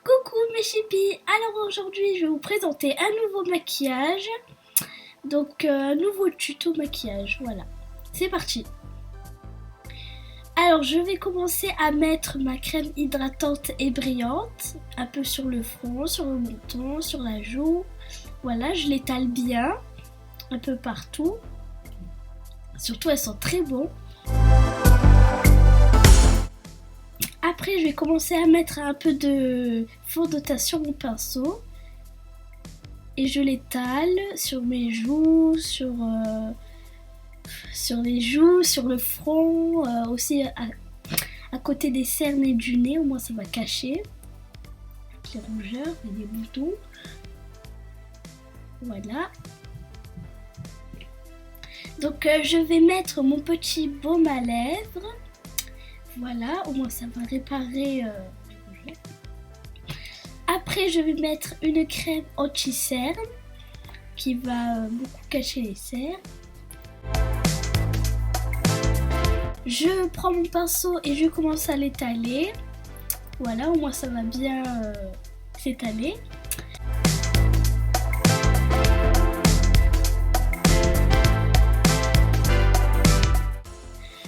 Coucou mes chippies, alors aujourd'hui je vais vous présenter un nouveau maquillage, donc un nouveau tuto maquillage, voilà, c'est parti. Alors je vais commencer à mettre ma crème hydratante et brillante, un peu sur le front, sur le menton, sur la joue, voilà, je l'étale bien, un peu partout, surtout elles sont très bonnes. Après, je vais commencer à mettre un peu de fond de teint sur mon pinceau et je l'étale sur mes joues, sur les joues, sur le front, aussi à côté des cernes et du nez, au moins ça va cacher les rougeurs et les boutons. Voilà. Donc je vais mettre mon petit baume à lèvres. Voilà, au moins ça va réparer les rougeurs. Après, je vais mettre une crème anti-cerne qui va beaucoup cacher les cernes. Je prends mon pinceau et je commence à l'étaler. Voilà, au moins ça va bien s'étaler.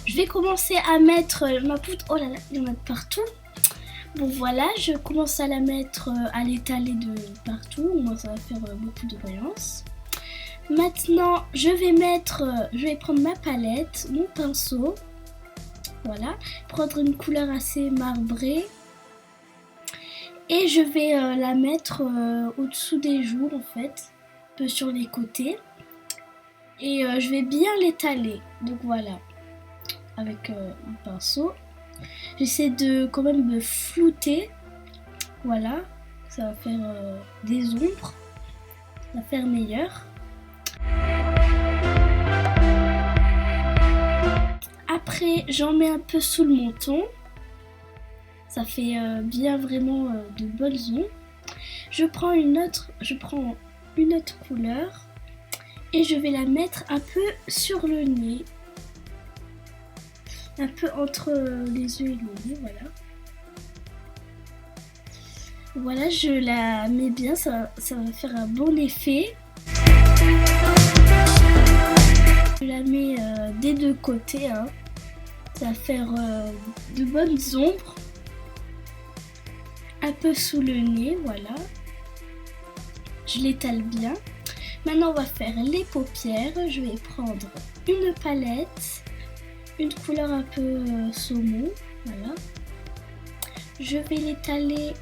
Je vais commencer à mettre ma poudre. Oh là là, il y en a partout. Bon voilà, je commence à la mettre, à l'étaler de partout. Au moins ça va faire beaucoup de brillance. Maintenant, je vais prendre ma palette, mon pinceau. Voilà, prendre une couleur assez marbrée. Et je vais la mettre au-dessous des joues en fait, un peu sur les côtés. Et je vais bien l'étaler. Donc voilà. Avec mon pinceau. J'essaie de quand même me flouter. Voilà. Ça va faire des ombres. Ça va faire meilleur. Après, j'en mets un peu sous le menton. Ça fait bien vraiment de bonnes ombres. Je prends une autre couleur. Et je vais la mettre un peu sur le nez. Un peu entre les yeux et le nez, voilà. Voilà, je la mets bien, ça va faire un bon effet. Je la mets des deux côtés, hein. Ça va faire de bonnes ombres. Un peu sous le nez, voilà. Je l'étale bien. Maintenant, on va faire les paupières. Je vais prendre une palette. Une couleur un peu saumon, voilà. Je vais l'étaler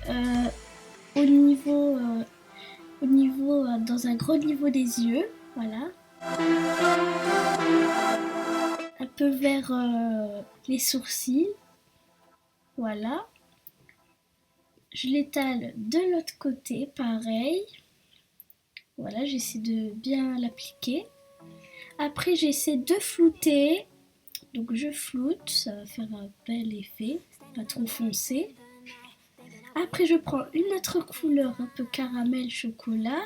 dans un gros niveau des yeux, voilà. Un peu vers les sourcils, voilà. Je l'étale de l'autre côté, pareil. Voilà, j'essaie de bien l'appliquer. Après, j'essaie de flouter. Donc je floute, ça va faire un bel effet, pas trop foncé. Après je prends une autre couleur un peu caramel chocolat.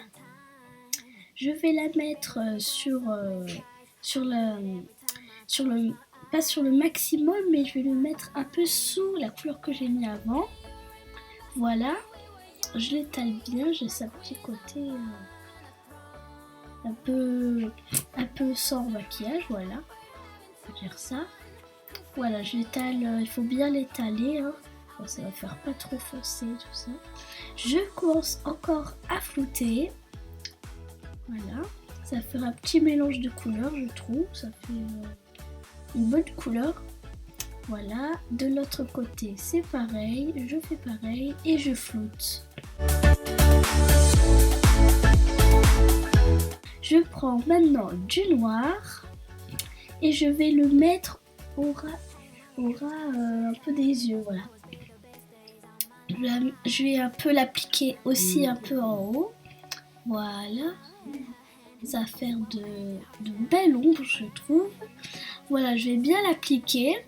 Je vais la mettre pas sur le maximum, mais je vais le mettre un peu sous la couleur que j'ai mis avant. Voilà, je l'étale bien, j'ai sa petit côté un peu sans maquillage, voilà. Dire ça. Voilà, je l'étale, il faut bien l'étaler, hein. Bon, ça va faire pas trop foncé tout ça. Je commence encore à flouter. Voilà, ça va faire un petit mélange de couleurs, je trouve. Ça fait une bonne couleur. Voilà, de l'autre côté c'est pareil, je fais pareil et je floute. Je prends maintenant du noir. Et je vais le mettre au ras un peu des yeux, voilà. Je vais un peu l'appliquer aussi un peu en haut. Voilà. Ça va faire de belles ombres, je trouve. Voilà, je vais bien l'appliquer.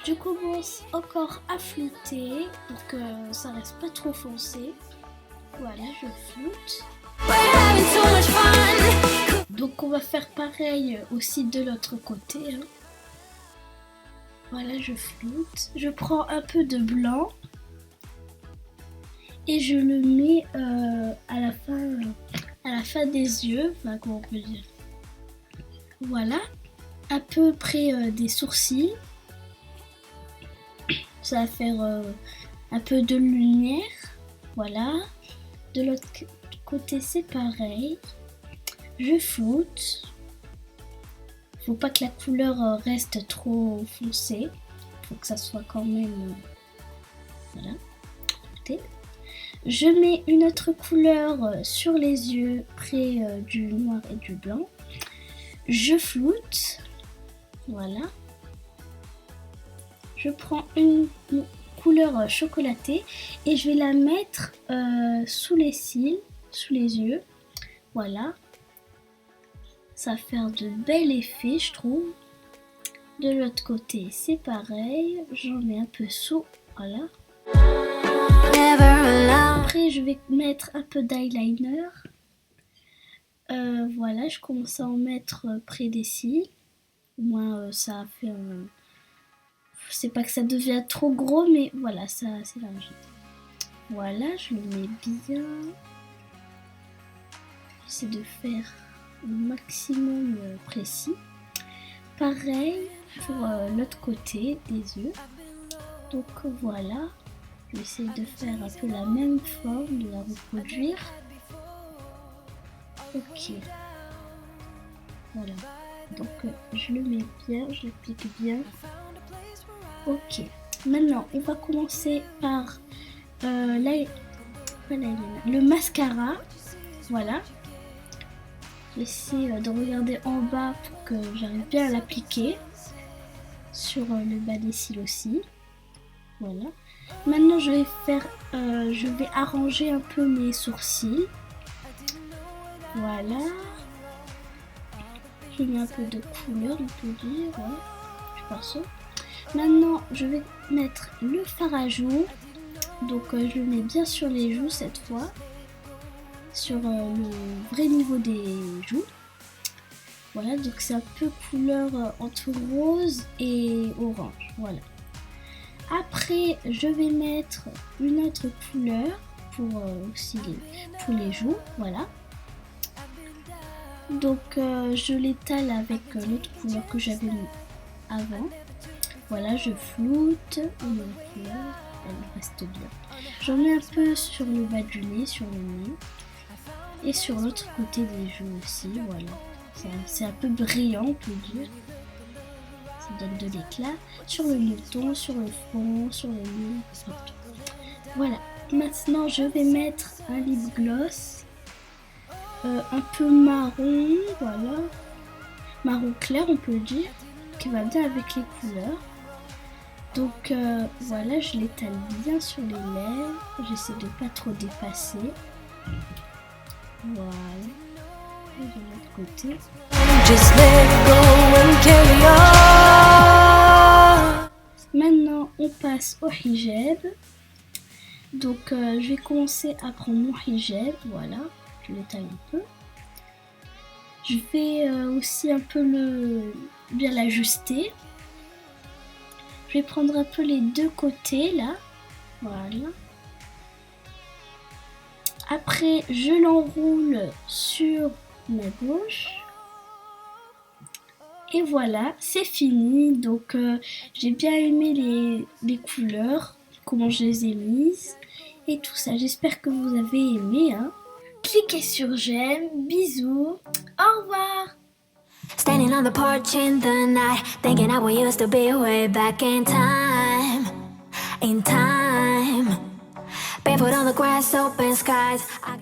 Je commence encore à flouter pour que ça reste pas trop foncé. Voilà, je floute. Donc on va faire pareil aussi de l'autre côté, hein. Voilà, je floute. Je prends un peu de blanc et je le mets à la fin des yeux. Enfin, comment on peut dire. Voilà, à peu près des sourcils. Ça va faire un peu de lumière. Voilà. De l'autre côté, c'est pareil. Je floute. Faut pas que la couleur reste trop foncée. Faut que ça soit quand même... voilà. Je mets une autre couleur sur les yeux près du noir et du blanc. Je floute. Voilà. Je prends une couleur chocolatée et je vais la mettre sous les cils, sous les yeux. Voilà. Ça va faire de bels effets, je trouve. De l'autre côté, c'est pareil. J'en mets un peu sous. Voilà. Après, je vais mettre un peu d'eyeliner. Voilà, je commence à en mettre près des cils. Au moins, ça fait un... C'est pas que ça devient trop gros, mais voilà, ça c'est large. Voilà, je le mets bien. J'essaie de faire au maximum précis. Pareil pour l'autre côté des yeux. Donc voilà, j'essaie de faire un peu la même forme, de la reproduire. Ok. Voilà. Donc je le mets bien, je l'applique bien. Ok. Maintenant, on va commencer par le mascara. Voilà. J'essaie de regarder en bas pour que j'arrive bien à l'appliquer. Sur le bas des cils aussi. Voilà. Maintenant, je vais arranger un peu mes sourcils. Voilà. Je mets un peu de couleur, on peut dire. Ouais. Je pense. Maintenant, je vais mettre le fard à joues. Donc, je le mets bien sur les joues cette fois. Sur le vrai niveau des joues. Voilà, donc c'est un peu couleur entre rose et orange. Voilà. Après, je vais mettre une autre couleur pour aussi pour les joues. Voilà. Donc, je l'étale avec l'autre couleur que j'avais mis avant. Voilà, je floute. La couleur, elle reste bien. J'en mets un peu sur le bas du nez, sur le nez. Et sur l'autre côté des joues aussi, voilà. C'est un peu brillant, on peut dire. Ça donne de l'éclat. Sur le menton, sur le front, sur les mains, partout. Voilà. Maintenant, je vais mettre un lip gloss. Un peu marron, voilà. Marron clair, on peut dire. Qui va bien avec les couleurs. Donc, voilà, je l'étale bien sur les lèvres. J'essaie de pas trop dépasser. Voilà. Et de l'autre côté. Just let go and carry on. Maintenant, on passe au hijab. Donc, je vais commencer à prendre mon hijab. Voilà, je l'étale un peu. Je vais aussi un peu bien l'ajuster. Je vais prendre un peu les deux côtés là. Voilà. Après, je l'enroule sur ma bouche. Et voilà, c'est fini. Donc, j'ai bien aimé les couleurs, comment je les ai mises et tout ça. J'espère que vous avez aimé. Hein. Cliquez sur j'aime. Bisous. Au revoir. Standing on the porch in the night, thinking how we used to be way back in time. Barefoot on the grass, open skies.